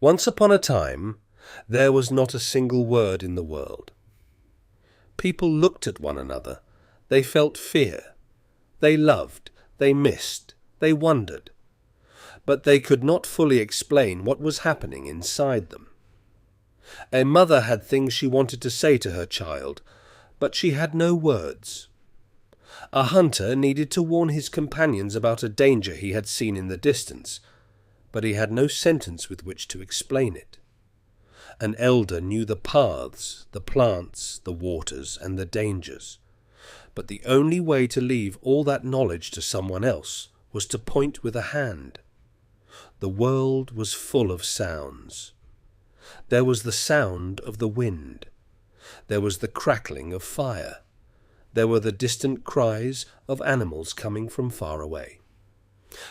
Once upon a time, there was not a single word in the world. People looked at one another. They felt fear. They loved. They missed. They wondered. But they could not fully explain what was happening inside them. A mother had things she wanted to say to her child, but she had no words. A hunter needed to warn his companions about a danger he had seen in the distance, but he had no sentence with which to explain it. An elder knew the paths, the plants, the waters, and the dangers, but the only way to leave all that knowledge to someone else was to point with a hand. The world was full of sounds. There was the sound of the wind. There was the crackling of fire. There were the distant cries of animals coming from far away.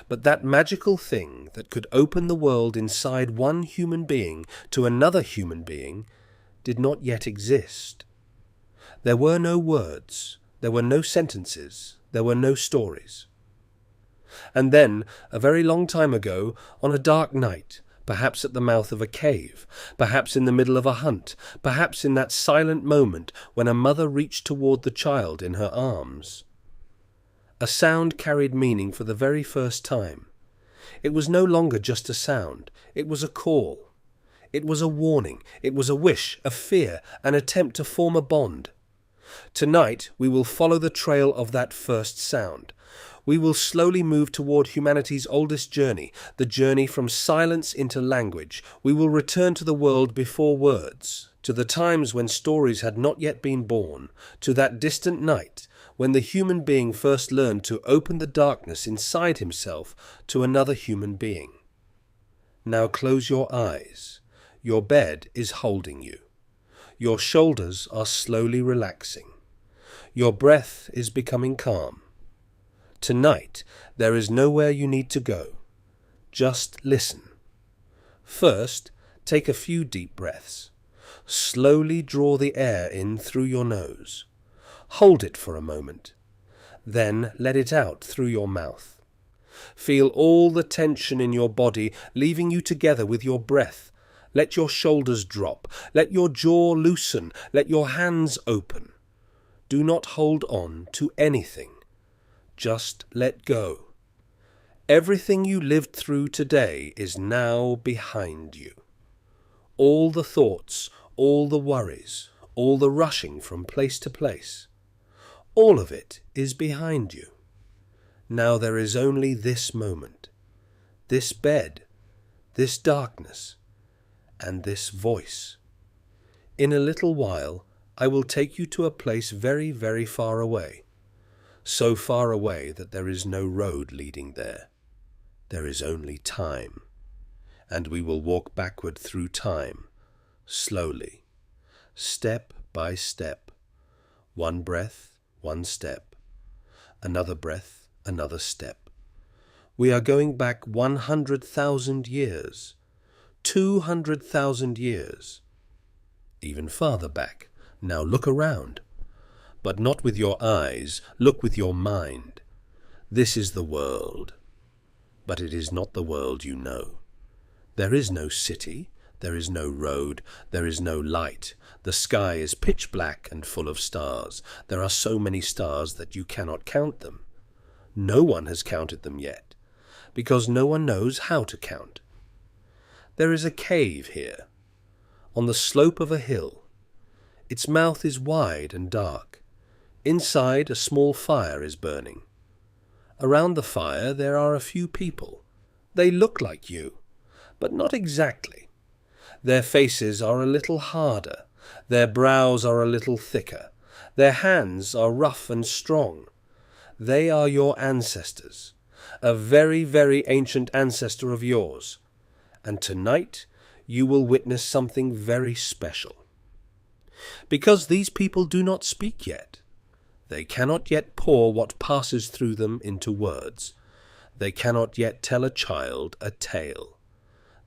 But that magical thing that could open the world inside one human being to another human being did not yet exist. There were no words, there were no sentences, there were no stories. And then, a very long time ago, on a dark night, perhaps at the mouth of a cave, perhaps in the middle of a hunt, perhaps in that silent moment when a mother reached toward the child in her arms, a sound carried meaning for the very first time. It was no longer just a sound. It was a call. It was a warning. It was a wish, a fear, an attempt to form a bond. Tonight we will follow the trail of that first sound. We will slowly move toward humanity's oldest journey, the journey from silence into language. We will return to the world before words, to the times when stories had not yet been born, to that distant night when the human being first learned to open the darkness inside himself to another human being. Now close your eyes. Your bed is holding you. Your shoulders are slowly relaxing. Your breath is becoming calm. Tonight, there is nowhere you need to go. Just listen. First, take a few deep breaths. Slowly draw the air in through your nose. Hold it for a moment. Then let it out through your mouth. Feel all the tension in your body leaving you together with your breath. Let your shoulders drop. Let your jaw loosen. Let your hands open. Do not hold on to anything. Just let go. Everything you lived through today is now behind you. All the thoughts, all the worries, all the rushing from place to place, all of it is behind you. Now there is only this moment, this bed, this darkness, and this voice. In a little while, I will take you to a place very, very far away. So far away that there is no road leading there. There is only time. And we will walk backward through time, slowly, step by step. One breath, one step. Another breath, another step. We are going back 100,000 years, 200,000 years, even farther back. Now look around. But not with your eyes, look with your mind. This is the world. But it is not the world you know. There is no city, there is no road, there is no light. The sky is pitch black and full of stars. There are so many stars that you cannot count them. No one has counted them yet, because no one knows how to count. There is a cave here, on the slope of a hill. Its mouth is wide and dark. Inside, a small fire is burning. Around the fire there are a few people. They look like you, but not exactly. Their faces are a little harder. Their brows are a little thicker. Their hands are rough and strong. They are your ancestors, a very, very ancient ancestor of yours. And tonight you will witness something very special. Because these people do not speak yet. They cannot yet pour what passes through them into words. They cannot yet tell a child a tale.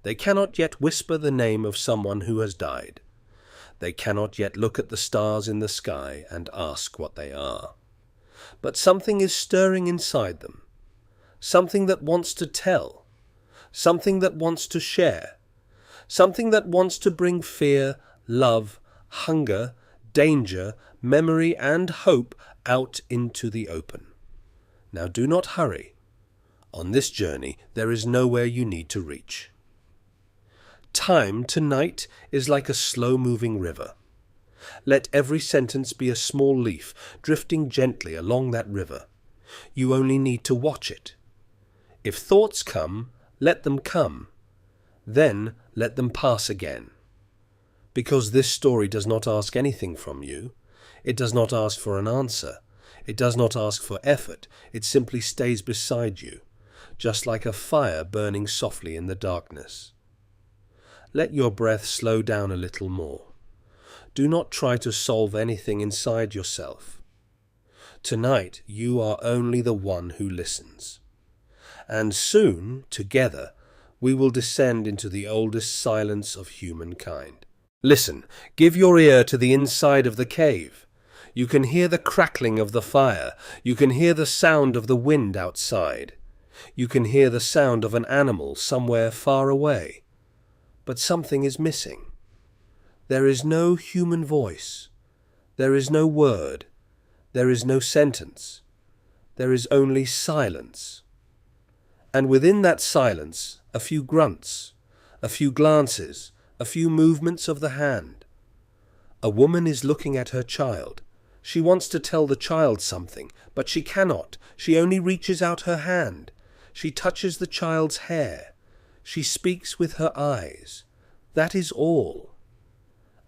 They cannot yet whisper the name of someone who has died. They cannot yet look at the stars in the sky and ask what they are. But something is stirring inside them. Something that wants to tell. Something that wants to share. something that wants to bring fear, love, hunger, danger, memory, and hope out into the open. Now do not hurry. On this journey there is nowhere you need to reach. Time tonight is like a slow-moving river. Let every sentence be a small leaf drifting gently along that river. You only need to watch it. If thoughts come, let them come. Then let them pass again. Because this story does not ask anything from you. It does not ask for an answer. It does not ask for effort. It simply stays beside you, just like a fire burning softly in the darkness. Let your breath slow down a little more. Do not try to solve anything inside yourself. Tonight you are only the one who listens. And soon, together, we will descend into the oldest silence of humankind. Listen, give your ear to the inside of the cave. You can hear the crackling of the fire. You can hear the sound of the wind outside. You can hear the sound of an animal somewhere far away. But something is missing. There is no human voice. There is no word. There is no sentence. There is only silence. And within that silence, a few grunts, a few glances, a few movements of the hand. A woman is looking at her child. She wants to tell the child something, but she cannot. She only reaches out her hand. She touches the child's hair. She speaks with her eyes. That is all.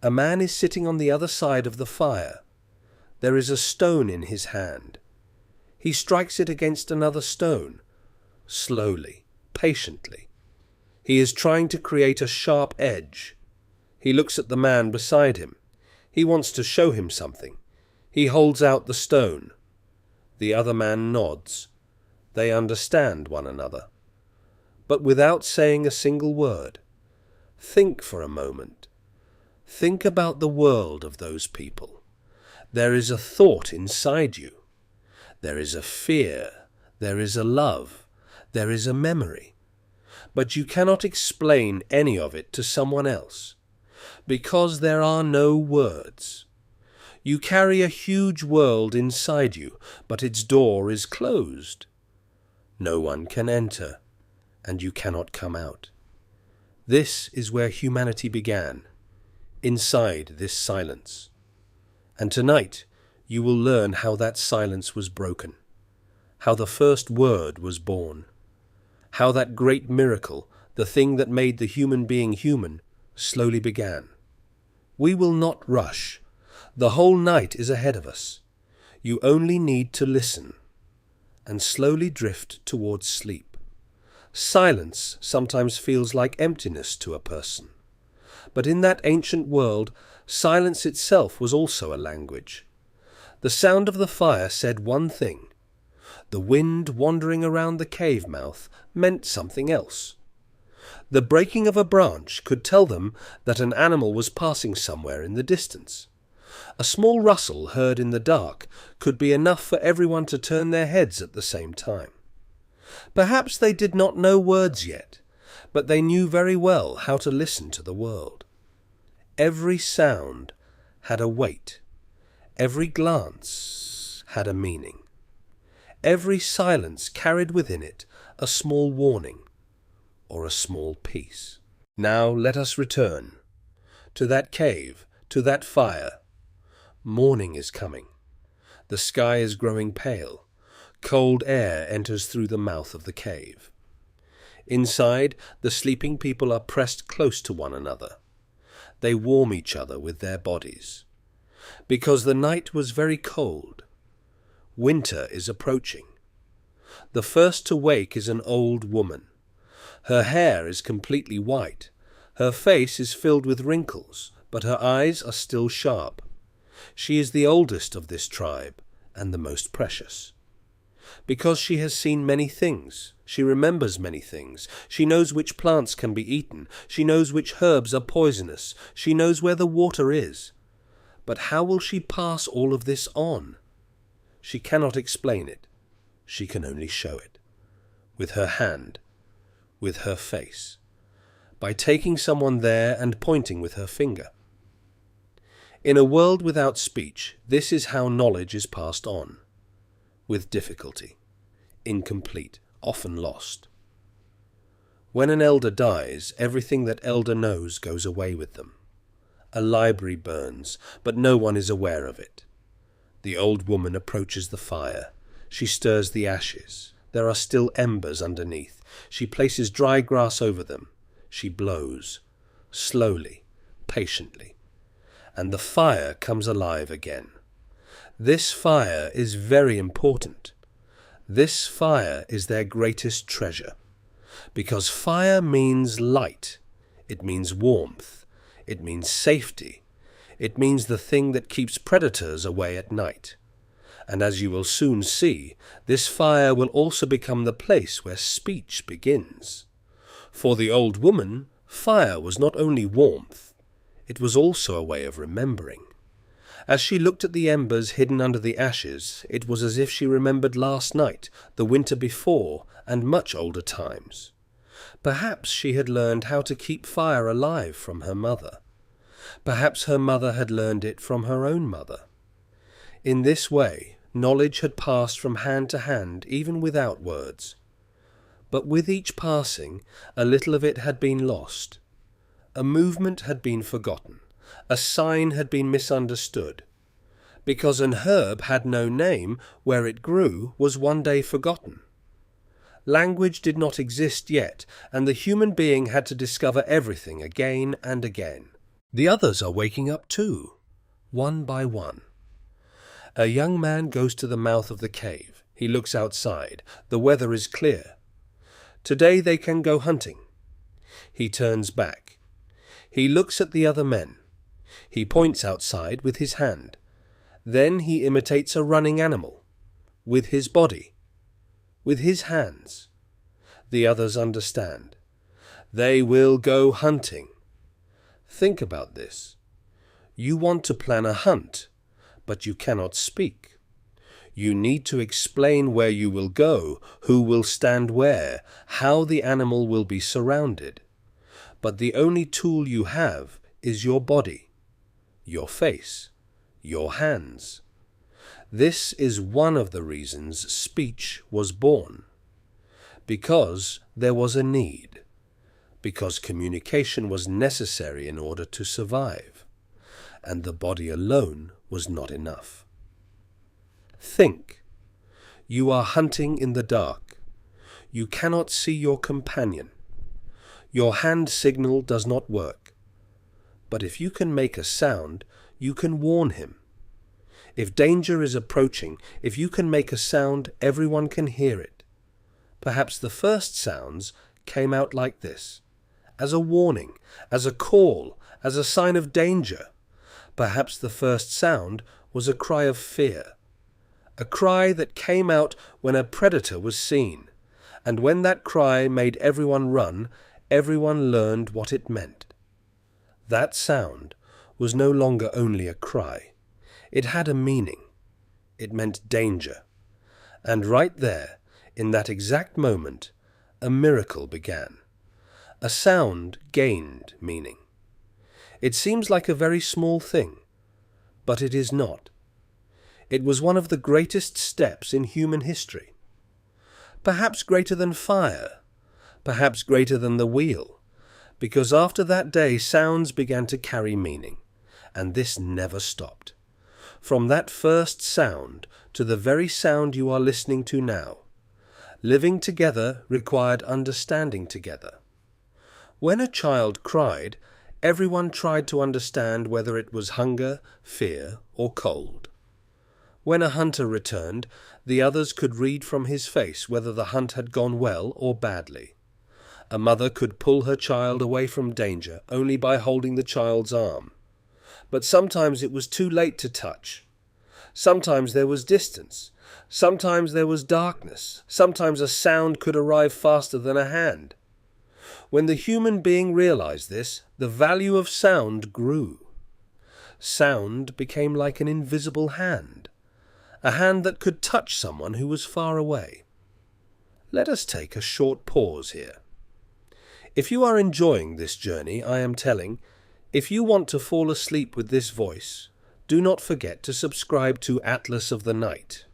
A man is sitting on the other side of the fire. There is a stone in his hand. He strikes it against another stone, slowly, patiently. He is trying to create a sharp edge. He looks at the man beside him. He wants to show him something. He holds out the stone. The other man nods. They understand one another. But without saying a single word, think for a moment. Think about the world of those people. There is a thought inside you. There is a fear. There is a love. There is a memory. But you cannot explain any of it to someone else, because there are no words. You carry a huge world inside you, but its door is closed. No one can enter, and you cannot come out. This is where humanity began, inside this silence. And tonight you will learn how that silence was broken, how the first word was born, how that great miracle, the thing that made the human being human, slowly began. We will not rush. The whole night is ahead of us. You only need to listen and slowly drift towards sleep. Silence sometimes feels like emptiness to a person. But in that ancient world, silence itself was also a language. The sound of the fire said one thing. The wind wandering around the cave mouth meant something else. The breaking of a branch could tell them that an animal was passing somewhere in the distance. A small rustle heard in the dark could be enough for everyone to turn their heads at the same time. Perhaps they did not know words yet, but they knew very well how to listen to the world. Every sound had a weight. Every glance had a meaning. Every silence carried within it a small warning or a small peace. Now let us return to that cave, to that fire. Morning is coming. The sky is growing pale. Cold air enters through the mouth of the cave. Inside, the sleeping people are pressed close to one another. They warm each other with their bodies. Because the night was very cold. Winter is approaching. The first to wake is an old woman. Her hair is completely white. Her face is filled with wrinkles, but her eyes are still sharp. She is the oldest of this tribe and the most precious. Because she has seen many things, she remembers many things. She knows which plants can be eaten. She knows which herbs are poisonous. She knows where the water is. But how will she pass all of this on? She cannot explain it. She can only show it. With her hand, with her face. by taking someone there and pointing with her finger. In a world without speech, this is how knowledge is passed on. With difficulty, incomplete, often lost. When an elder dies, everything that elder knows goes away with them. A library burns, but no one is aware of it. The old woman approaches the fire. She stirs the ashes. There are still embers underneath. She places dry grass over them. She blows, slowly, patiently. And the fire comes alive again. This fire is very important. This fire is their greatest treasure. Because fire means light. It means warmth. It means safety. It means the thing that keeps predators away at night. And as you will soon see, this fire will also become the place where speech begins. For the old woman, fire was not only warmth, it was also a way of remembering. As she looked at the embers hidden under the ashes, it was as if she remembered last night, the winter before, and much older times. Perhaps she had learned how to keep fire alive from her mother. Perhaps her mother had learned it from her own mother. In this way, knowledge had passed from hand to hand, even without words. But with each passing, a little of it had been lost. A movement had been forgotten. A sign had been misunderstood. Because an herb had no name, where it grew was one day forgotten. Language did not exist yet, and the human being had to discover everything again and again. The others are waking up too, one by one. A young man goes to the mouth of the cave. He looks outside. The weather is clear. Today they can go hunting. He turns back. He looks at the other men. He points outside with his hand. Then he imitates a running animal. With his body. With his hands. The others understand. They will go hunting. Think about this. You want to plan a hunt, but you cannot speak. You need to explain where you will go, who will stand where, how the animal will be surrounded. But the only tool you have is your body, your face, your hands. This is one of the reasons speech was born. Because there was a need. Because communication was necessary in order to survive. And the body alone was not enough. Think. You are hunting in the dark. You cannot see your companion. Your hand signal does not work. But if you can make a sound, you can warn him. If danger is approaching, if you can make a sound, everyone can hear it. Perhaps the first sounds came out like this, as a warning, as a call, as a sign of danger. Perhaps the first sound was a cry of fear, a cry that came out when a predator was seen, and when that cry made everyone run, everyone learned what it meant. That sound was no longer only a cry. It had a meaning. It meant danger. And right there, in that exact moment, a miracle began. A sound gained meaning. It seems like a very small thing, but it is not. It was one of the greatest steps in human history. Perhaps greater than fire, perhaps greater than the wheel, because after that day sounds began to carry meaning, and this never stopped. From that first sound to the very sound you are listening to now, living together required understanding together. When a child cried, everyone tried to understand whether it was hunger, fear, or cold. When a hunter returned, the others could read from his face whether the hunt had gone well or badly. A mother could pull her child away from danger only by holding the child's arm. But sometimes it was too late to touch. Sometimes there was distance. Sometimes there was darkness. Sometimes a sound could arrive faster than a hand. When the human being realized this, the value of sound grew. Sound became like an invisible hand, a hand that could touch someone who was far away. Let us take a short pause here. If you are enjoying this journey I am telling, if you want to fall asleep with this voice, do not forget to subscribe to Atlas of the Night.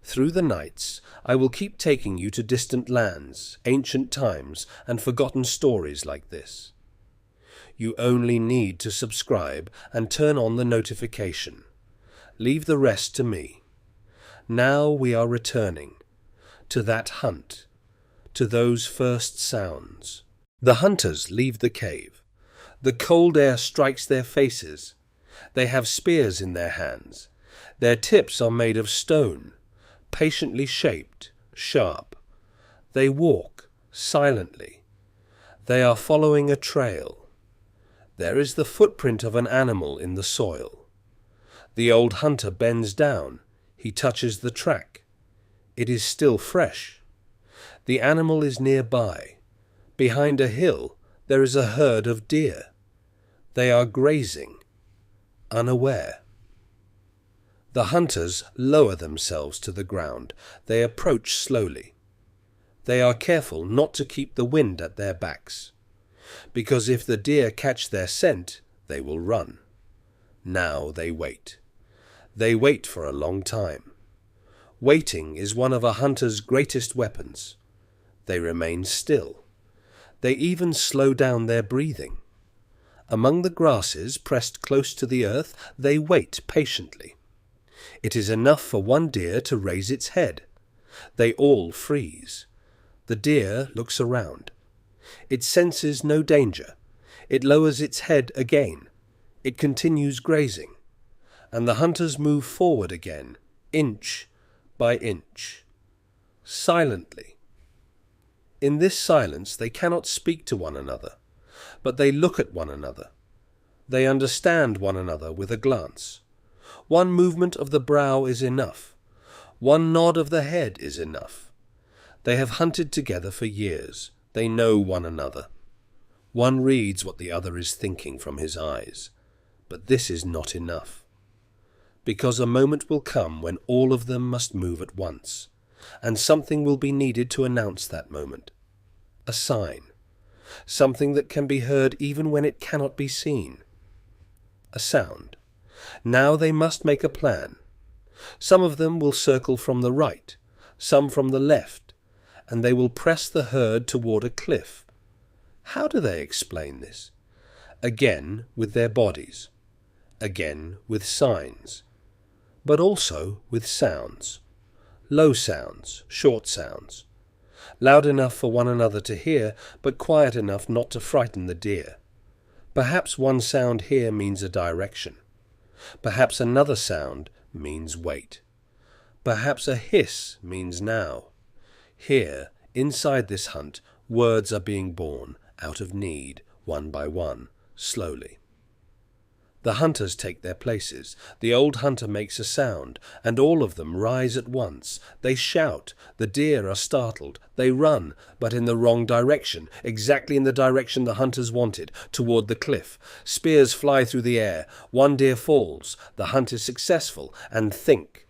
Through the nights, I will keep taking you to distant lands, ancient times, and forgotten stories like this. You only need to subscribe and turn on the notification. Leave the rest to me. Now we are returning to that hunt, to those first sounds. The hunters leave the cave. The cold air strikes their faces. They have spears in their hands. Their tips are made of stone, patiently shaped, sharp. They walk silently. They are following a trail. There is the footprint of an animal in the soil. The old hunter bends down. He touches the track. It is still fresh. The animal is nearby. Behind a hill there is a herd of deer. They are grazing, unaware. The hunters lower themselves to the ground. They approach slowly. They are careful not to keep the wind at their backs, because if the deer catch their scent, they will run. Now they wait. They wait for a long time. Waiting is one of a hunter's greatest weapons. They remain still. They even slow down their breathing. Among the grasses pressed close to the earth, they wait patiently. It is enough for one deer to raise its head. They all freeze. The deer looks around. It senses no danger. It lowers its head again. It continues grazing. And the hunters move forward again, inch by inch, silently. In this silence they cannot speak to one another, but they look at one another. They understand one another with a glance. One movement of the brow is enough. One nod of the head is enough. They have hunted together for years. They know one another. One reads what the other is thinking from his eyes. But this is not enough. Because a moment will come when all of them must move at once, and something will be needed to announce that moment. A sign. Something that can be heard even when it cannot be seen. A sound. Now they must make a plan. Some of them will circle from the right, some from the left, and they will press the herd toward a cliff. How do they explain this? Again with their bodies, again with signs, but also with sounds. Low sounds, short sounds, loud enough for one another to hear, but quiet enough not to frighten the deer. Perhaps one sound here means a direction. Perhaps another sound means wait. Perhaps a hiss means now. Here, inside this hunt, words are being born, out of need, one by one, slowly. The hunters take their places. The old hunter makes a sound, and all of them rise at once. They shout. The deer are startled. They run, but in the wrong direction, exactly in the direction the hunters wanted, toward the cliff. Spears fly through the air. One deer falls. The hunt is successful, and think.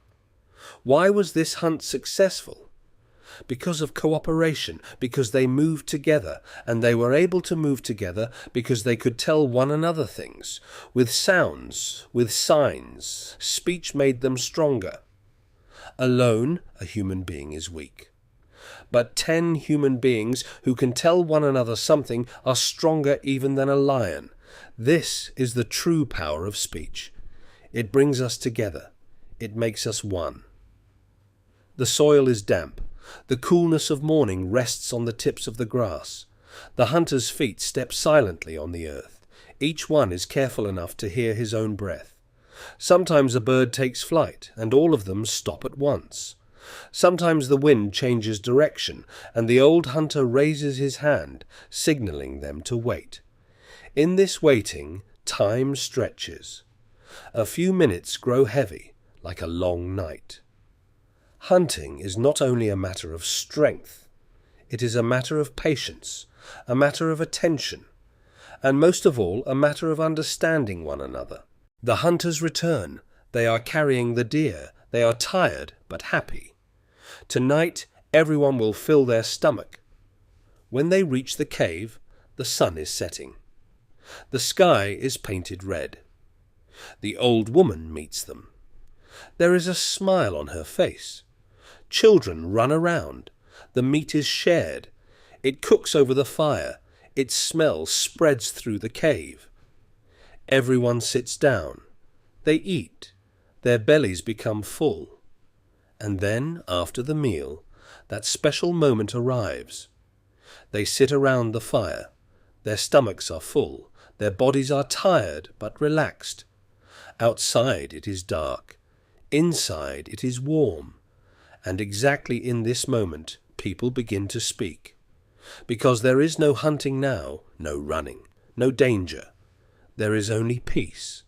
Why was this hunt successful? Because of cooperation, because they moved together, and they were able to move together because they could tell one another things. With sounds, with signs, speech made them stronger. Alone, a human being is weak. But 10 human beings who can tell one another something are stronger even than a lion. This is the true power of speech. It brings us together. It makes us one. The soil is damp. The coolness of morning rests on the tips of the grass. The hunter's feet step silently on the earth. Each one is careful enough to hear his own breath. Sometimes a bird takes flight, and all of them stop at once. Sometimes the wind changes direction, and the old hunter raises his hand, signaling them to wait. In this waiting, time stretches. A few minutes grow heavy, like a long night. Hunting is not only a matter of strength, it is a matter of patience, a matter of attention, and most of all a matter of understanding one another. The hunters return. They are carrying the deer. They are tired but happy. Tonight everyone will fill their stomach. When they reach the cave, The sun is setting. The sky is painted red. The old woman meets them. There is a smile on her face. Children run around. The meat is shared. It cooks over the fire. Its smell spreads through the cave. Everyone sits down. They eat. Their bellies become full. And then, after the meal, that special moment arrives. They sit around the fire. Their stomachs are full. Their bodies are tired but relaxed. Outside it is dark. Inside it is warm. And exactly in this moment people begin to speak. Because there is no hunting now, no running, no danger. There is only peace.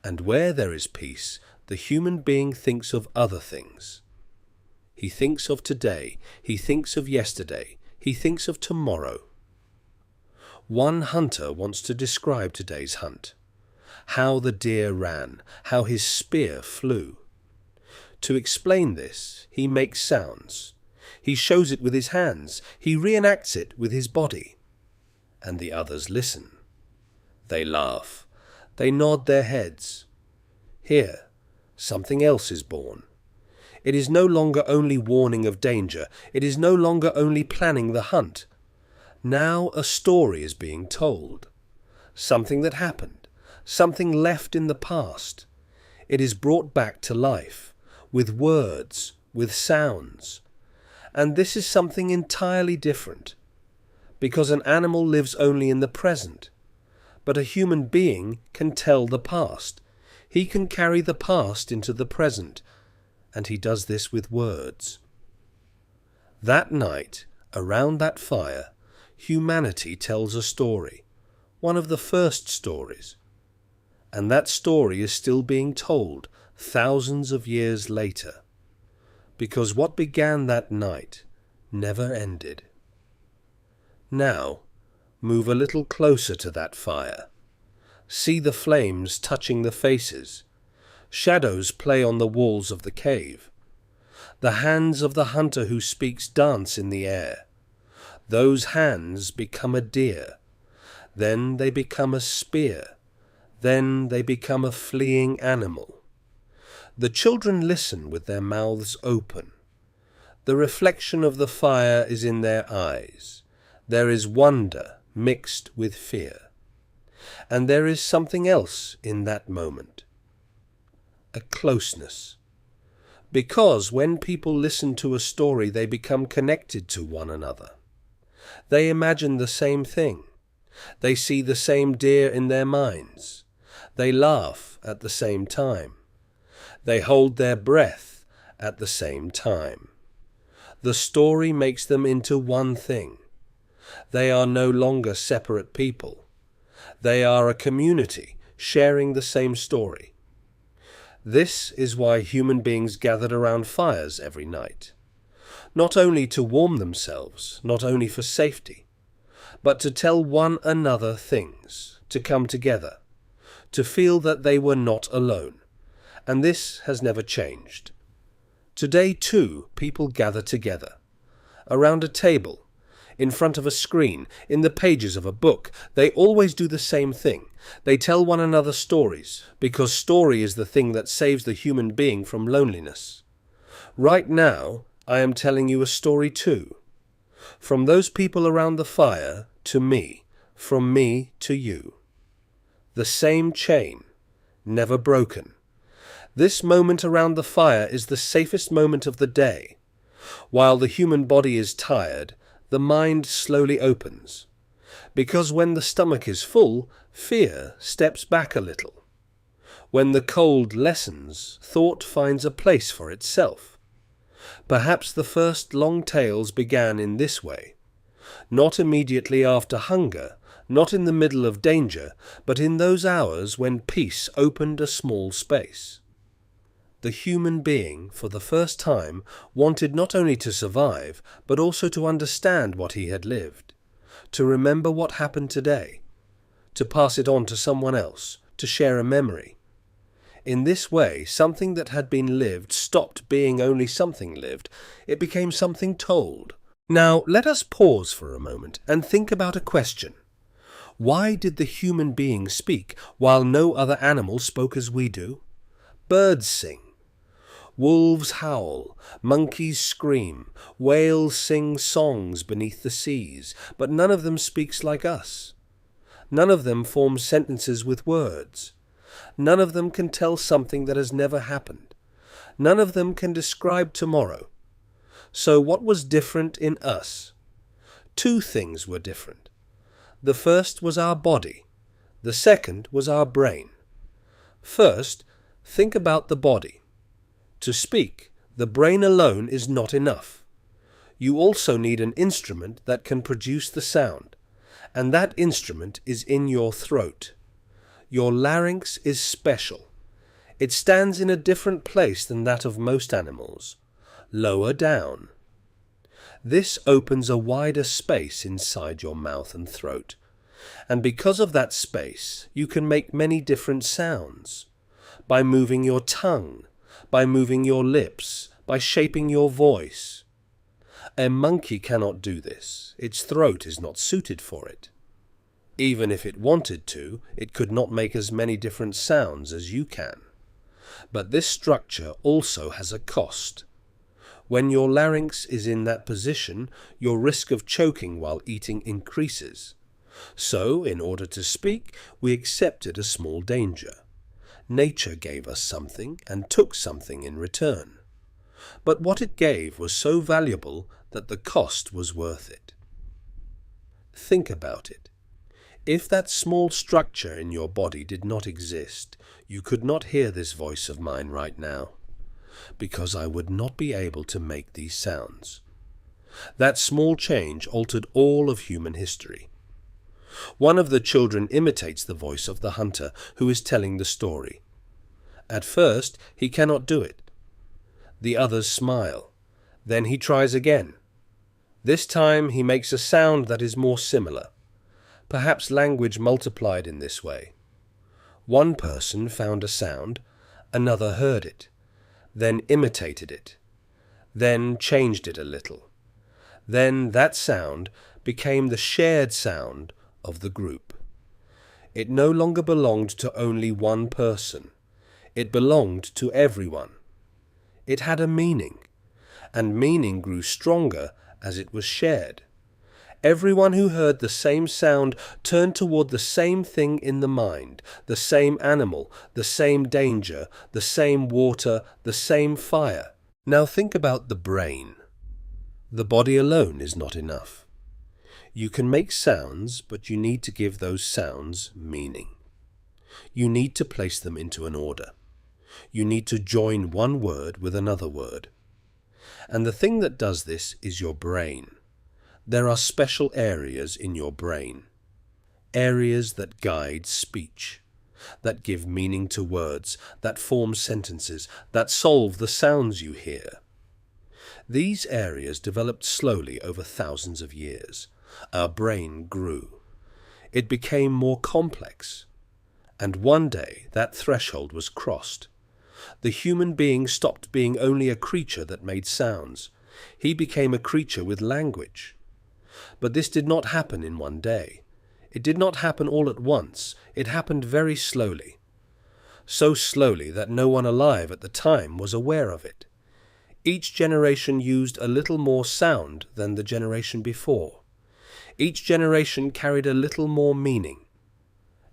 And where there is peace, the human being thinks of other things. He thinks of today. He thinks of yesterday. He thinks of tomorrow. One hunter wants to describe today's hunt. How the deer ran, how his spear flew. To explain this, he makes sounds. He shows it with his hands. He reenacts it with his body. And the others listen. They laugh. They nod their heads. Here, something else is born. It is no longer only warning of danger. It is no longer only planning the hunt. Now a story is being told. Something that happened. Something left in the past. It is brought back to life, with words, with sounds. And this is something entirely different, because an animal lives only in the present. But a human being can tell the past. He can carry the past into the present, and he does this with words. That night, around that fire, humanity tells a story, one of the first stories. And that story is still being told thousands of years later, because what began that night never ended. Now, move a little closer to that fire. See the flames touching the faces. Shadows play on the walls of the cave. The hands of the hunter who speaks dance in the air. Those hands become a deer. Then they become a spear. Then they become a fleeing animal. The children listen with their mouths open. The reflection of the fire is in their eyes. There is wonder mixed with fear. And there is something else in that moment. A closeness. Because when people listen to a story, they become connected to one another. They imagine the same thing. They see the same deer in their minds. They laugh at the same time. They hold their breath at the same time. The story makes them into one thing. They are no longer separate people. They are a community sharing the same story. This is why human beings gathered around fires every night. Not only to warm themselves, not only for safety, but to tell one another things, to come together, to feel that they were not alone. And this has never changed. Today, too, people gather together, around a table, in front of a screen, in the pages of a book. They always do the same thing. They tell one another stories, because story is the thing that saves the human being from loneliness. Right now, I am telling you a story too. From those people around the fire to me, from me to you. The same chain, never broken. This moment around the fire is the safest moment of the day. While the human body is tired, the mind slowly opens. Because when the stomach is full, fear steps back a little. When the cold lessens, thought finds a place for itself. Perhaps the first long tales began in this way. Not immediately after hunger, not in the middle of danger, but in those hours when peace opened a small space. The human being, for the first time, wanted not only to survive, but also to understand what he had lived, to remember what happened today, to pass it on to someone else, to share a memory. In this way, something that had been lived stopped being only something lived. It became something told. Now let us pause for a moment and think about a question. Why did the human being speak while no other animal spoke as we do? Birds sing. Wolves howl, monkeys scream, whales sing songs beneath the seas, but none of them speaks like us. None of them forms sentences with words. None of them can tell something that has never happened. None of them can describe tomorrow. So what was different in us? Two things were different. The first was our body. The second was our brain. First, think about the body. To speak, the brain alone is not enough. You also need an instrument that can produce the sound, and that instrument is in your throat. Your larynx is special. It stands in a different place than that of most animals, lower down. This opens a wider space inside your mouth and throat, and because of that space, you can make many different sounds. By moving your tongue, by moving your lips, by shaping your voice. A monkey cannot do this. Its throat is not suited for it. Even if it wanted to, it could not make as many different sounds as you can. But this structure also has a cost. When your larynx is in that position, your risk of choking while eating increases. So, in order to speak, we accepted a small danger. Nature gave us something and took something in return. But what it gave was so valuable that the cost was worth it. Think about it. If that small structure in your body did not exist, you could not hear this voice of mine right now, because I would not be able to make these sounds. That small change altered all of human history. One of the children imitates the voice of the hunter who is telling the story. At first, he cannot do it. The others smile. Then he tries again. This time he makes a sound that is more similar. Perhaps language multiplied in this way. One person found a sound, another heard it, then imitated it, then changed it a little. Then that sound became the shared sound of the group. It no longer belonged to only one person. It belonged to everyone. It had a meaning, and meaning grew stronger as it was shared. Everyone who heard the same sound turned toward the same thing in the mind, the same animal, the same danger, the same water, the same fire. Now think about the brain. The body alone is not enough. You can make sounds, but you need to give those sounds meaning. You need to place them into an order. You need to join one word with another word. And the thing that does this is your brain. There are special areas in your brain. Areas that guide speech, that give meaning to words, that form sentences, that solve the sounds you hear. These areas developed slowly over thousands of years. Our brain grew. It became more complex. And one day that threshold was crossed. The human being stopped being only a creature that made sounds. He became a creature with language. But this did not happen in one day. It did not happen all at once. It happened very slowly. So slowly that no one alive at the time was aware of it. Each generation used a little more sound than the generation before. Each generation carried a little more meaning.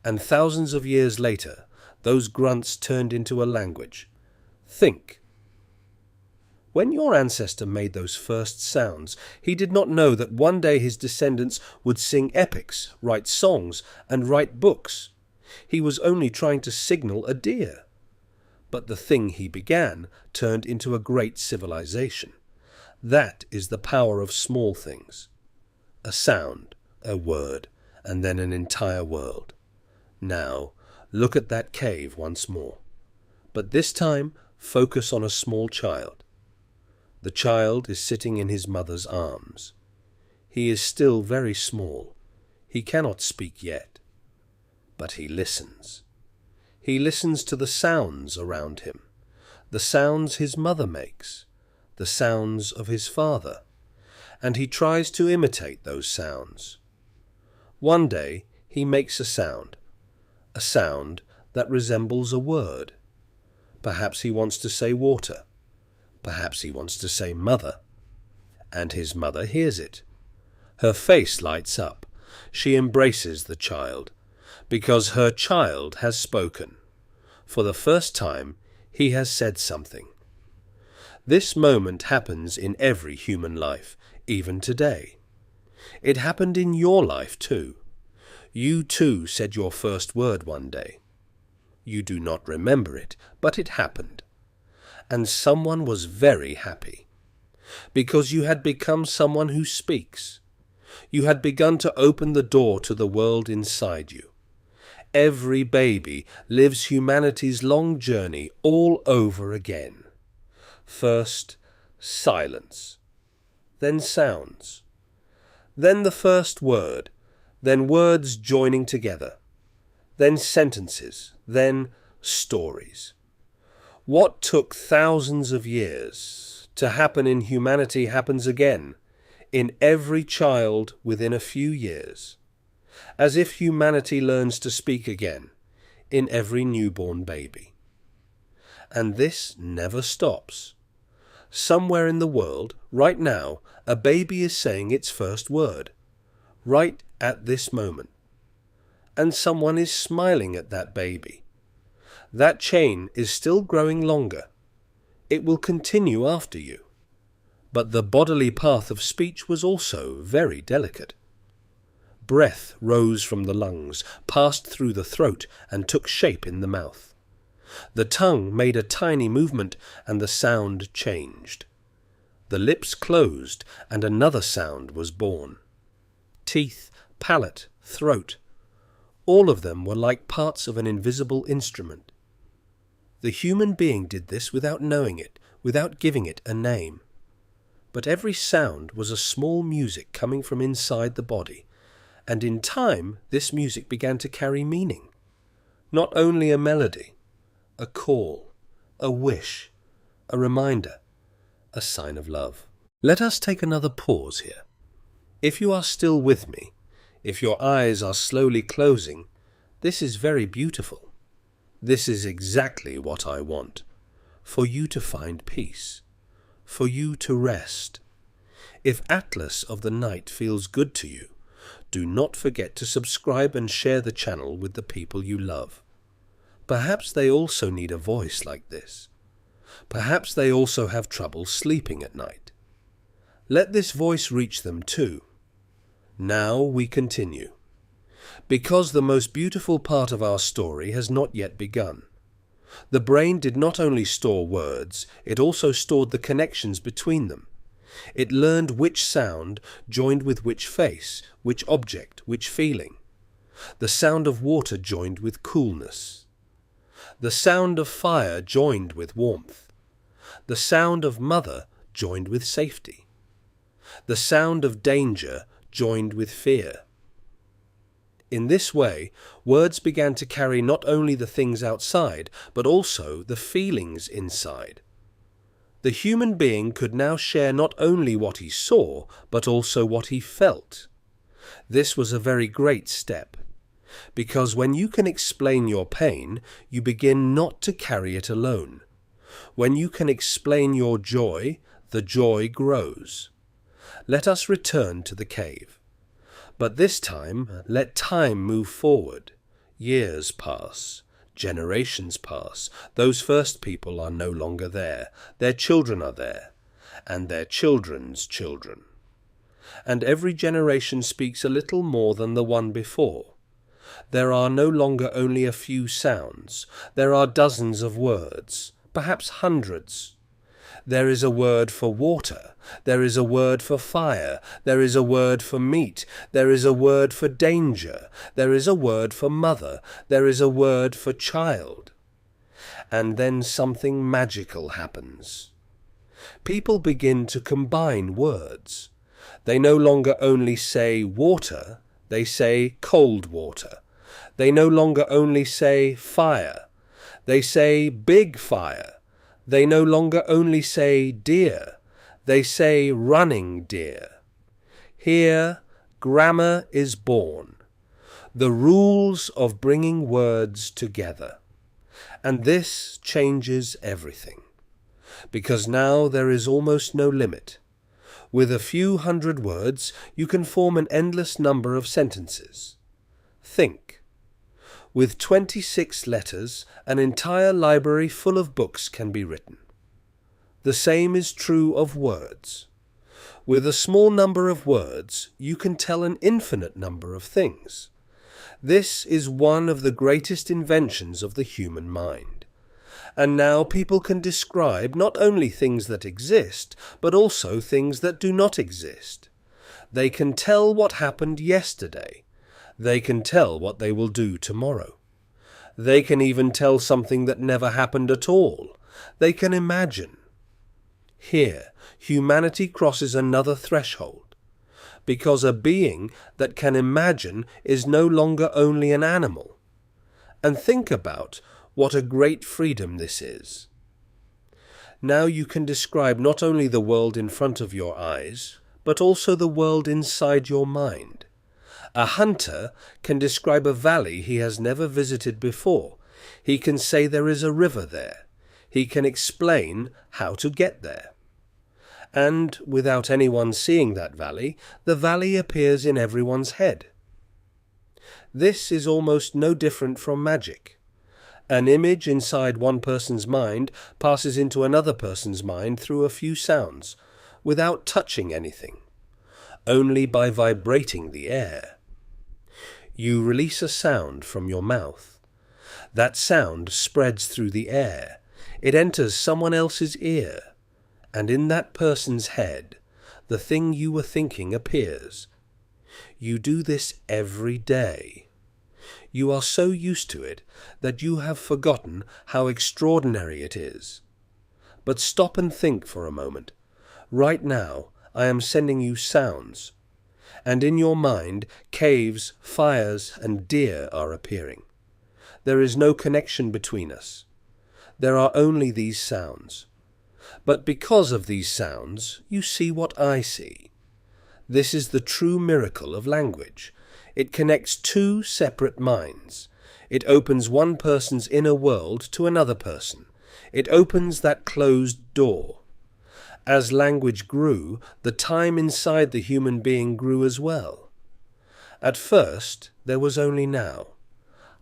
And thousands of years later, those grunts turned into a language. Think. When your ancestor made those first sounds, he did not know that one day his descendants would sing epics, write songs, and write books. He was only trying to signal a deer. But the thing he began turned into a great civilization. That is the power of small things. A sound, a word, and then an entire world. Now, look at that cave once more. But this time, focus on a small child. The child is sitting in his mother's arms. He is still very small. He cannot speak yet. But he listens. He listens to the sounds around him, the sounds his mother makes, the sounds of his father. and he tries to imitate those sounds. One day he makes a sound that resembles a word. Perhaps he wants to say water. Perhaps he wants to say mother. And his mother hears it. Her face lights up. She embraces the child, because her child has spoken. For the first time, he has said something. This moment happens in every human life, even today. It happened in your life too. You too said your first word one day. You do not remember it, but it happened. And someone was very happy, because you had become someone who speaks. You had begun to open the door to the world inside you. Every baby lives humanity's long journey all over again. First, silence. Then sounds. Then the first word. Then words joining together. Then sentences. Then stories. What took thousands of years to happen in humanity happens again, in every child within a few years, as if humanity learns to speak again, in every newborn baby. And this never stops. Somewhere in the world, right now, a baby is saying its first word, right at this moment. And someone is smiling at that baby. That chain is still growing longer. It will continue after you. But the bodily path of speech was also very delicate. Breath rose from the lungs, passed through the throat, and took shape in the mouth. The tongue made a tiny movement, and the sound changed. The lips closed, and another sound was born. Teeth, palate, throat, all of them were like parts of an invisible instrument. The human being did this without knowing it, without giving it a name. But every sound was a small music coming from inside the body, and in time this music began to carry meaning. Not only a melody, a call, a wish, a reminder, a sign of love. Let us take another pause here. If you are still with me, if your eyes are slowly closing, this is very beautiful. This is exactly what I want, for you to find peace, for you to rest. If Atlas of the Night feels good to you, do not forget to subscribe and share the channel with the people you love. Perhaps they also need a voice like this. Perhaps they also have trouble sleeping at night. Let this voice reach them too. Now we continue, because the most beautiful part of our story has not yet begun. The brain did not only store words, it also stored the connections between them. It learned which sound joined with which face, which object, which feeling. The sound of water joined with coolness. The sound of fire joined with warmth. The sound of mother joined with safety. The sound of danger joined with fear. In this way, words began to carry not only the things outside, but also the feelings inside. The human being could now share not only what he saw, but also what he felt. This was a very great step, because when you can explain your pain, you begin not to carry it alone. When you can explain your joy, the joy grows. Let us return to the cave. But this time, let time move forward. Years pass. Generations pass. Those first people are no longer there. Their children are there, and their children's children. And every generation speaks a little more than the one before. There are no longer only a few sounds. There are dozens of words, perhaps hundreds. There is a word for water. There is a word for fire. There is a word for meat. There is a word for danger. There is a word for mother. There is a word for child. And then something magical happens. People begin to combine words. They no longer only say water, they say cold water. They no longer only say fire, they say big fire. They no longer only say deer, they say running deer. Here, grammar is born, the rules of bringing words together. And this changes everything, because now there is almost no limit. With a few hundred words, you can form an endless number of sentences. Think. With 26 letters, an entire library full of books can be written. The same is true of words. With a small number of words, you can tell an infinite number of things. This is one of the greatest inventions of the human mind. And now people can describe not only things that exist, but also things that do not exist. They can tell what happened yesterday. They can tell what they will do tomorrow. They can even tell something that never happened at all. They can imagine. Here, humanity crosses another threshold, because a being that can imagine is no longer only an animal. And think about what a great freedom this is. Now you can describe not only the world in front of your eyes, but also the world inside your mind. A hunter can describe a valley he has never visited before. He can say there is a river there. He can explain how to get there. And, without anyone seeing that valley, the valley appears in everyone's head. This is almost no different from magic. An image inside one person's mind passes into another person's mind through a few sounds, without touching anything, only by vibrating the air. You release a sound from your mouth. That sound spreads through the air. It enters someone else's ear. And in that person's head, the thing you were thinking appears. You do this every day. You are so used to it that you have forgotten how extraordinary it is. But stop and think for a moment. Right now, I am sending you sounds. And in your mind, caves, fires, and deer are appearing. There is no connection between us. There are only these sounds. But because of these sounds, you see what I see. This is the true miracle of language. It connects two separate minds. It opens one person's inner world to another person. It opens that closed door. As language grew, the time inside the human being grew as well. At first, there was only now.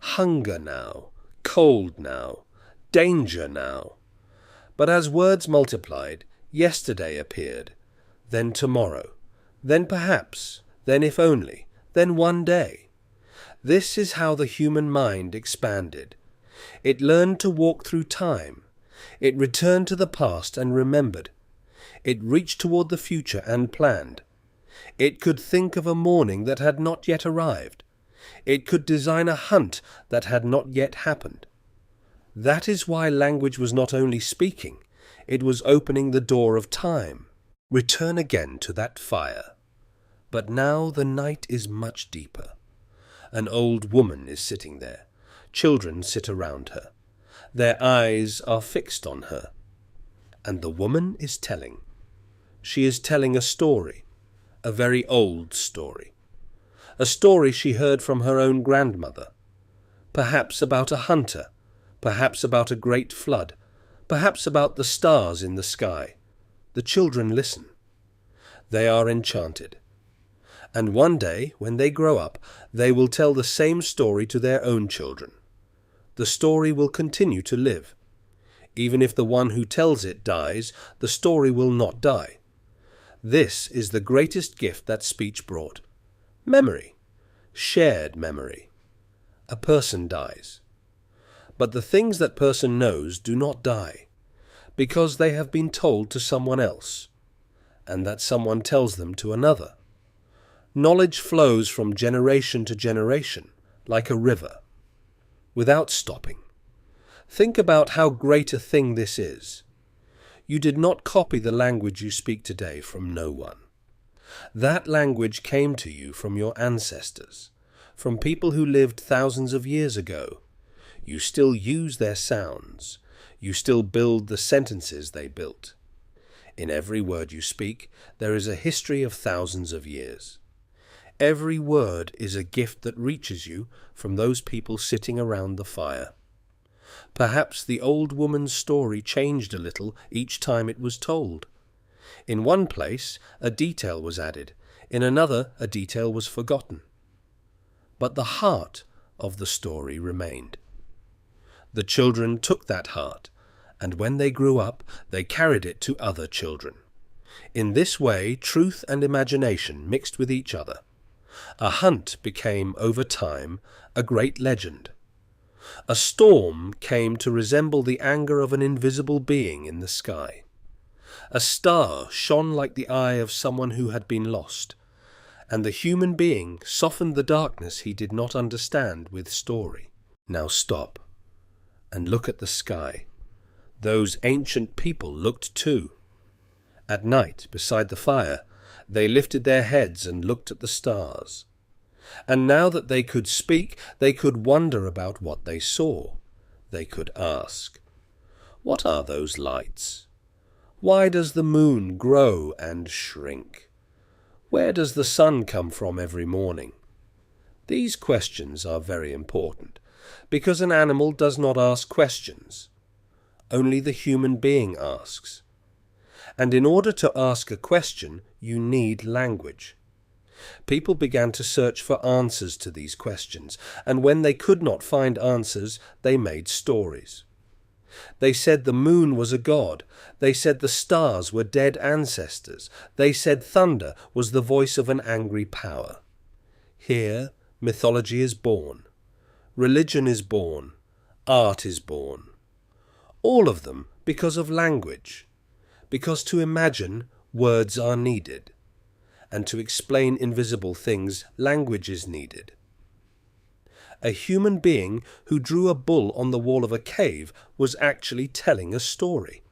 Hunger now. Cold now. Danger now. But as words multiplied, yesterday appeared, then tomorrow, then perhaps, then if only, then one day. This is how the human mind expanded. It learned to walk through time. It returned to the past and remembered. It reached toward the future and planned. It could think of a morning that had not yet arrived. It could design a hunt that had not yet happened. That is why language was not only speaking, it was opening the door of time. Return again to that fire. But now the night is much deeper. An old woman is sitting there. Children sit around her. Their eyes are fixed on her. And the woman is telling. She is telling a story, a very old story. A story she heard from her own grandmother. Perhaps about a hunter. Perhaps about a great flood, perhaps about the stars in the sky. The children listen. They are enchanted. And one day, when they grow up, they will tell the same story to their own children. The story will continue to live. Even if the one who tells it dies, the story will not die. This is the greatest gift that speech brought. Memory. Shared memory. A person dies. But the things that person knows do not die, because they have been told to someone else, and that someone tells them to another. Knowledge flows from generation to generation, like a river, without stopping. Think about how great a thing this is. You did not copy the language you speak today from no one. That language came to you from your ancestors, from people who lived thousands of years ago. You still use their sounds. You still build the sentences they built. In every word you speak, there is a history of thousands of years. Every word is a gift that reaches you from those people sitting around the fire. Perhaps the old woman's story changed a little each time it was told. In one place, a detail was added. In another, a detail was forgotten. But the heart of the story remained. The children took that heart, and when they grew up, they carried it to other children. In this way, truth and imagination mixed with each other. A hunt became, over time, a great legend. A storm came to resemble the anger of an invisible being in the sky. A star shone like the eye of someone who had been lost, and the human being softened the darkness he did not understand with story. Now stop and look at the sky. Those ancient people looked too. At night, beside the fire, they lifted their heads and looked at the stars. And now that they could speak, they could wonder about what they saw. They could ask, "What are those lights? Why does the moon grow and shrink? Where does the sun come from every morning?" These questions are very important, because an animal does not ask questions. Only the human being asks. And in order to ask a question, you need language. People began to search for answers to these questions, and when they could not find answers, they made stories. They said the moon was a god. They said the stars were dead ancestors. They said thunder was the voice of an angry power. Here, mythology is born. Religion is born. Art is born. All of them because of language. Because to imagine, words are needed. And to explain invisible things, language is needed. A human being who drew a bull on the wall of a cave was actually telling a story,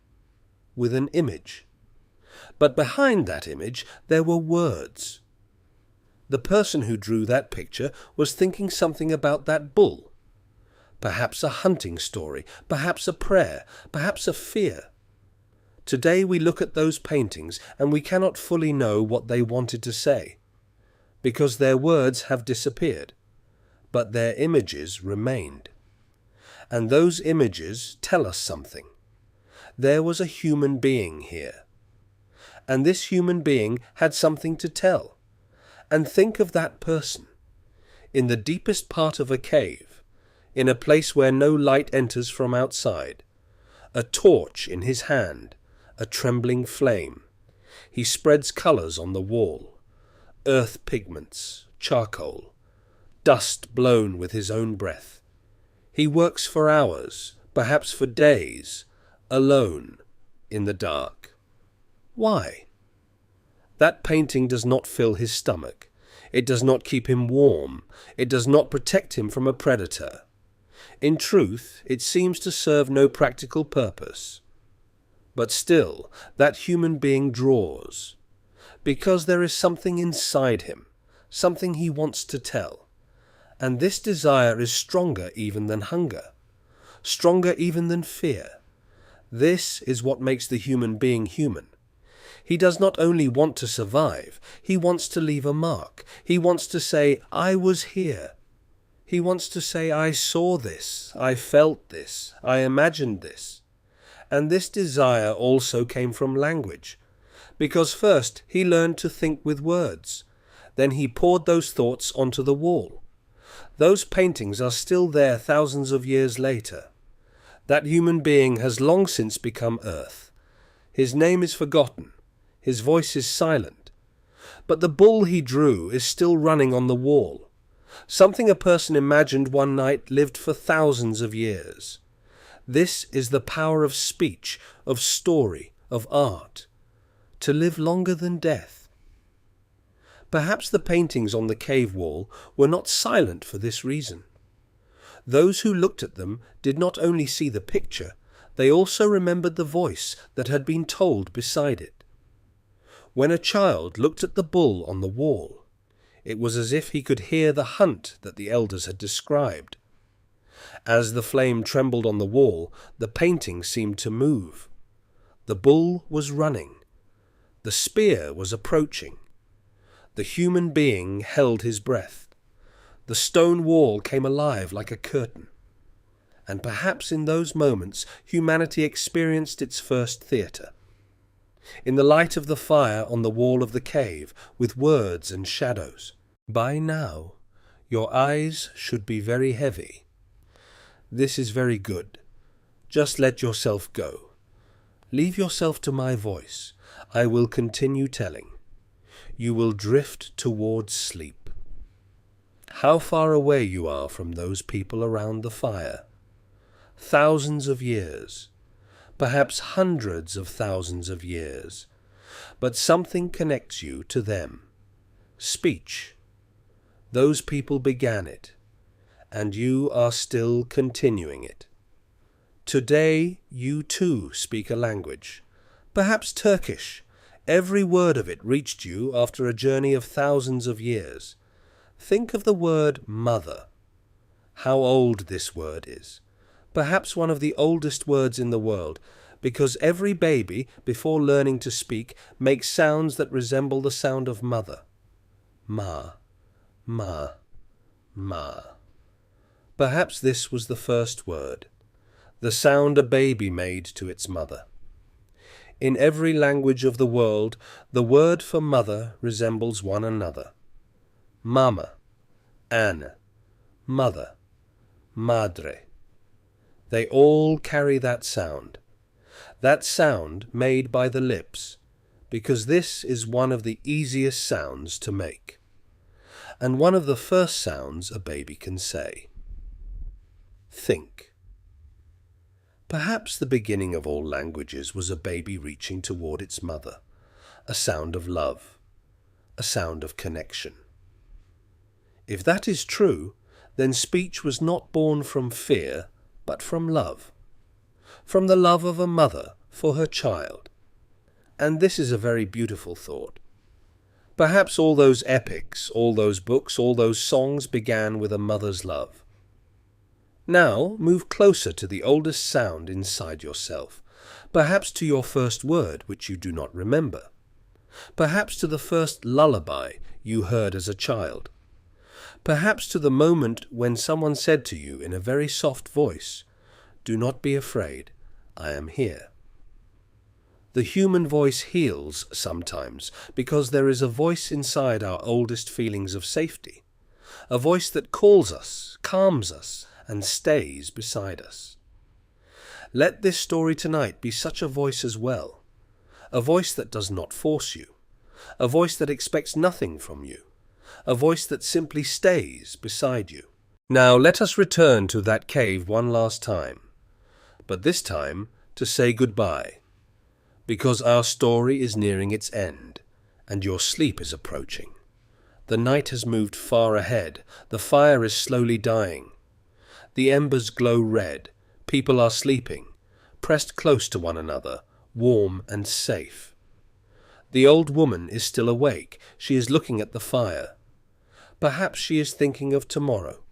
with an image. But behind that image there were words. The person who drew that picture was thinking something about that bull. Perhaps a hunting story, perhaps a prayer, perhaps a fear. Today we look at those paintings and we cannot fully know what they wanted to say, because their words have disappeared, but their images remained. And those images tell us something. There was a human being here, and this human being had something to tell. And think of that person, in the deepest part of a cave, in a place where no light enters from outside, a torch in his hand, a trembling flame. He spreads colours on the wall, earth pigments, charcoal, dust blown with his own breath. He works for hours, perhaps for days, alone, in the dark. Why? That painting does not fill his stomach. It does not keep him warm. It does not protect him from a predator. In truth, it seems to serve no practical purpose. But still, that human being draws, because there is something inside him, something he wants to tell. And this desire is stronger even than hunger, stronger even than fear. This is what makes the human being human. He does not only want to survive, he wants to leave a mark. He wants to say, "I was here." He wants to say, "I saw this, I felt this, I imagined this." And this desire also came from language, because first he learned to think with words. Then he poured those thoughts onto the wall. Those paintings are still there thousands of years later. That human being has long since become earth. His name is forgotten. His voice is silent. But the bull he drew is still running on the wall. Something a person imagined one night lived for thousands of years. This is the power of speech, of story, of art. To live longer than death. Perhaps the paintings on the cave wall were not silent for this reason. Those who looked at them did not only see the picture, they also remembered the voice that had been told beside it. When a child looked at the bull on the wall, it was as if he could hear the hunt that the elders had described. As the flame trembled on the wall, the painting seemed to move. The bull was running. The spear was approaching. The human being held his breath. The stone wall came alive like a curtain. And perhaps in those moments humanity experienced its first theatre. In the light of the fire on the wall of the cave, with words and shadows. By now, your eyes should be very heavy. This is very good. Just let yourself go. Leave yourself to my voice. I will continue telling. You will drift towards sleep. How far away you are from those people around the fire. Thousands of years. Perhaps hundreds of thousands of years. But something connects you to them. Speech. Those people began it, and you are still continuing it. Today you too speak a language, perhaps Turkish. Every word of it reached you after a journey of thousands of years. Think of the word mother. How old this word is. Perhaps one of the oldest words in the world, because every baby, before learning to speak, makes sounds that resemble the sound of mother. Ma, ma, ma. Perhaps this was the first word, the sound a baby made to its mother. In every language of the world, the word for mother resembles one another. Mama, Anna, mother, madre. They all carry that sound made by the lips, because this is one of the easiest sounds to make, and one of the first sounds a baby can say. Think. Perhaps the beginning of all languages was a baby reaching toward its mother, a sound of love, a sound of connection. If that is true, then speech was not born from fear, but from love. From the love of a mother for her child. And this is a very beautiful thought. Perhaps all those epics, all those books, all those songs began with a mother's love. Now move closer to the oldest sound inside yourself, perhaps to your first word which you do not remember, perhaps to the first lullaby you heard as a child, perhaps to the moment when someone said to you in a very soft voice, "Do not be afraid, I am here." The human voice heals sometimes because there is a voice inside our oldest feelings of safety, a voice that calls us, calms us, and stays beside us. Let this story tonight be such a voice as well, a voice that does not force you, a voice that expects nothing from you, a voice that simply stays beside you. Now let us return to that cave one last time, but this time to say goodbye, because our story is nearing its end, and your sleep is approaching. The night has moved far ahead, the fire is slowly dying. The embers glow red, people are sleeping, pressed close to one another, warm and safe. The old woman is still awake, she is looking at the fire. Perhaps she is thinking of tomorrow,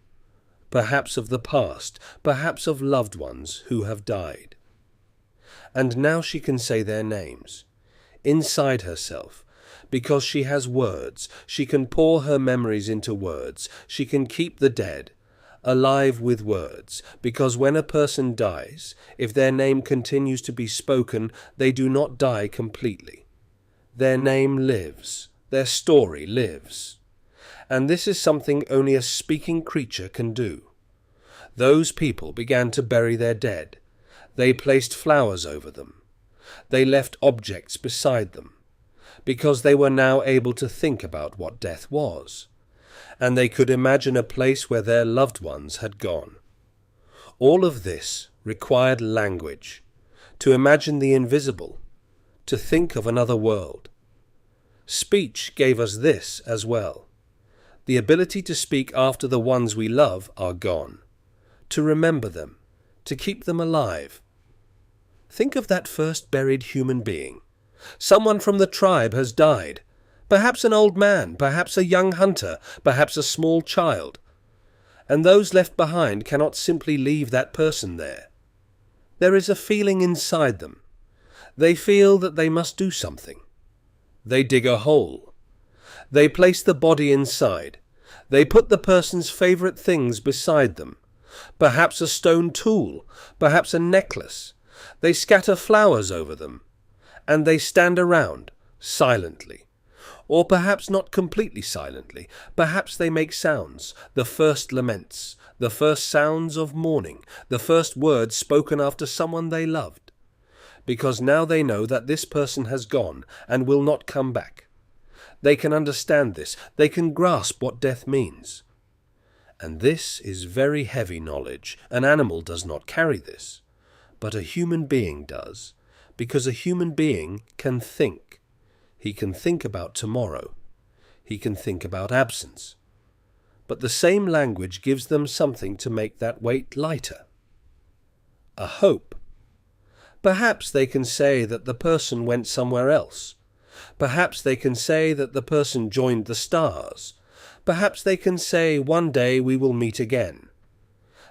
perhaps of the past, perhaps of loved ones who have died. And now she can say their names, inside herself, because she has words, she can pour her memories into words, she can keep the dead alive with words, because when a person dies, if their name continues to be spoken, they do not die completely. Their name lives, their story lives. And this is something only a speaking creature can do. Those people began to bury their dead. They placed flowers over them. They left objects beside them, because they were now able to think about what death was, and they could imagine a place where their loved ones had gone. All of this required language, to imagine the invisible, to think of another world. Speech gave us this as well, the ability to speak after the ones we love are gone, to remember them, to keep them alive. Think of that first buried human being. Someone from the tribe has died. Perhaps an old man, perhaps a young hunter, perhaps a small child. And those left behind cannot simply leave that person there. There is a feeling inside them. They feel that they must do something. They dig a hole. They place the body inside. They put the person's favourite things beside them. Perhaps a stone tool, perhaps a necklace. They scatter flowers over them. And they stand around, silently. Or perhaps not completely silently. Perhaps they make sounds, the first laments, the first sounds of mourning, the first words spoken after someone they loved. Because now they know that this person has gone and will not come back. They can understand this. They can grasp what death means. And this is very heavy knowledge. An animal does not carry this. But a human being does. Because a human being can think. He can think about tomorrow. He can think about absence. But the same language gives them something to make that weight lighter. A hope. Perhaps they can say that the person went somewhere else. Perhaps they can say that the person joined the stars. Perhaps they can say one day we will meet again.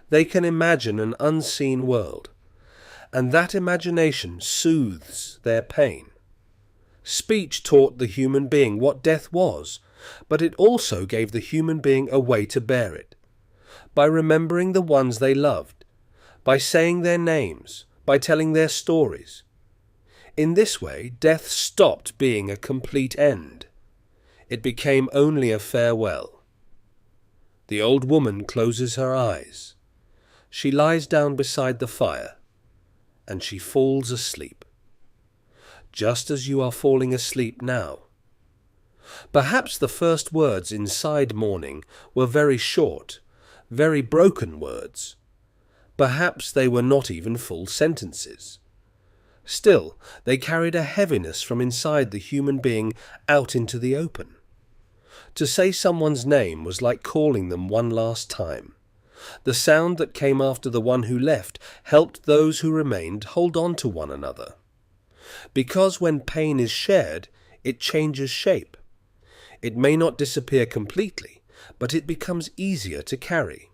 They can imagine an unseen world. And that imagination soothes their pain. Speech taught the human being what death was, but it also gave the human being a way to bear it. By remembering the ones they loved, by saying their names, by telling their stories. In this way, death stopped being a complete end. It became only a farewell. The old woman closes her eyes. She lies down beside the fire, and she falls asleep. Just as you are falling asleep now. Perhaps the first words inside mourning were very short, very broken words. Perhaps they were not even full sentences. Still, they carried a heaviness from inside the human being out into the open. To say someone's name was like calling them one last time. The sound that came after the one who left helped those who remained hold on to one another. Because when pain is shared, it changes shape. It may not disappear completely, but it becomes easier to carry.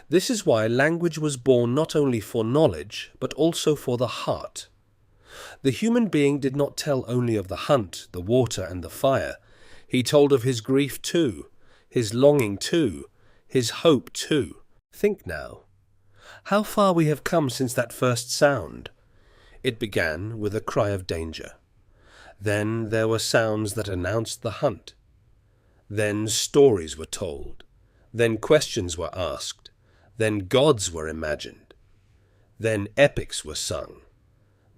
This is why language was born not only for knowledge, but also for the heart. The human being did not tell only of the hunt, the water, and the fire. He told of his grief too, his longing too, his hope too. Think now. How far we have come since that first sound. It began with a cry of danger. Then there were sounds that announced the hunt. Then stories were told. Then questions were asked. Then gods were imagined. Then epics were sung.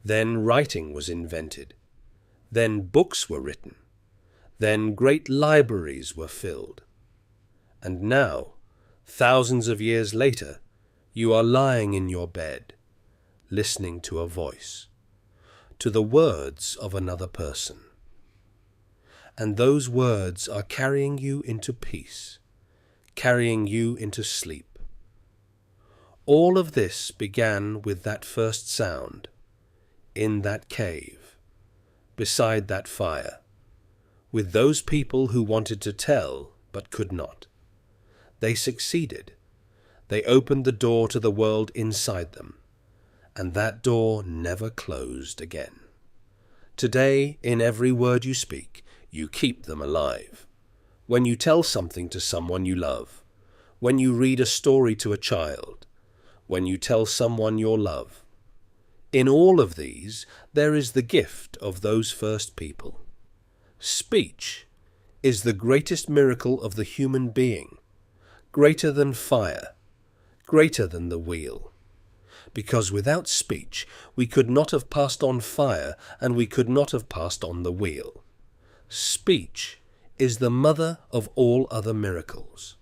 Then writing was invented. Then books were written. Then great libraries were filled. And now, thousands of years later, you are lying in your bed, listening to a voice, to the words of another person. And those words are carrying you into peace, carrying you into sleep. All of this began with that first sound, in that cave, beside that fire, with those people who wanted to tell but could not. They succeeded. They opened the door to the world inside them, and that door never closed again. Today, in every word you speak, you keep them alive. When you tell something to someone you love, when you read a story to a child, when you tell someone your love. In all of these, there is the gift of those first people. Speech is the greatest miracle of the human being, greater than fire, greater than the wheel. Because without speech, we could not have passed on fire, and we could not have passed on the wheel. Speech is the mother of all other miracles.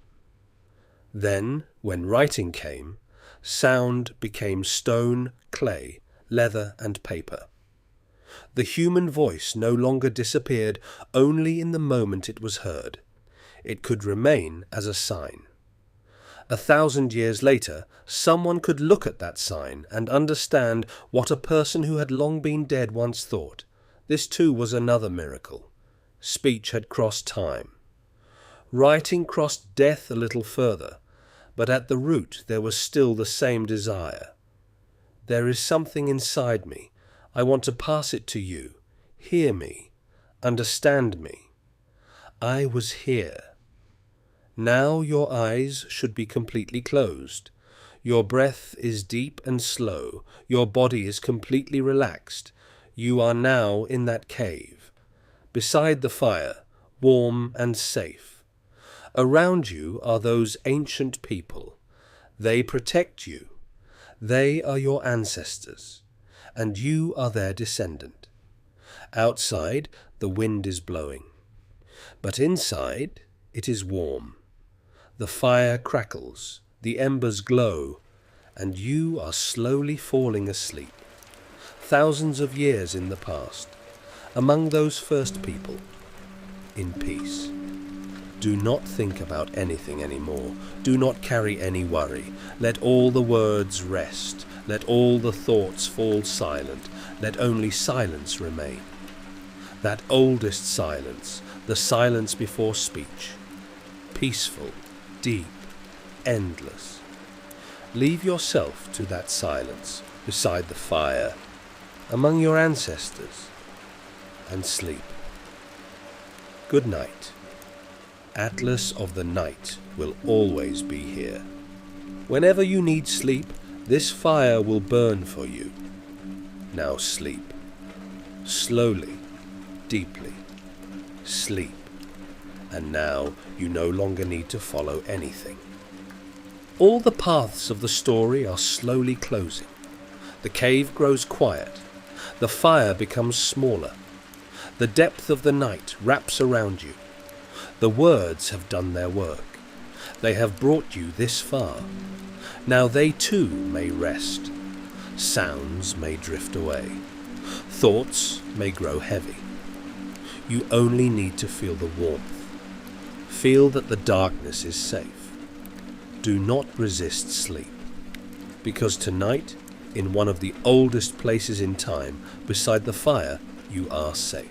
Then, when writing came, sound became stone, clay, leather, and paper. The human voice no longer disappeared only in the moment it was heard. It could remain as a sign. 1,000 years later, someone could look at that sign and understand what a person who had long been dead once thought. This too was another miracle. Speech had crossed time. Writing crossed death a little further, but at the root there was still the same desire. There is something inside me. I want to pass it to you. Hear me. Understand me. I was here. Now your eyes should be completely closed. Your breath is deep and slow. Your body is completely relaxed. You are now in that cave, beside the fire, warm and safe. Around you are those ancient people. They protect you. They are your ancestors, and you are their descendant. Outside, the wind is blowing, but inside it is warm. The fire crackles, the embers glow, and you are slowly falling asleep. Thousands of years in the past, among those first people, in peace. Do not think about anything anymore. Do not carry any worry. Let all the words rest. Let all the thoughts fall silent. Let only silence remain. That oldest silence, the silence before speech. Peaceful, deep, endless. Leave yourself to that silence, beside the fire, among your ancestors, and sleep. Good night. Atlas of the night will always be here. Whenever you need sleep, this fire will burn for you. Now sleep. Slowly, deeply. Sleep. And now you no longer need to follow anything. All the paths of the story are slowly closing. The cave grows quiet. The fire becomes smaller. The depth of the night wraps around you. The words have done their work. They have brought you this far. Now they too may rest. Sounds may drift away. Thoughts may grow heavy. You only need to feel the warmth. Feel that the darkness is safe. Do not resist sleep, because tonight, in one of the oldest places in time, beside the fire, you are safe.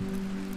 Mm-hmm.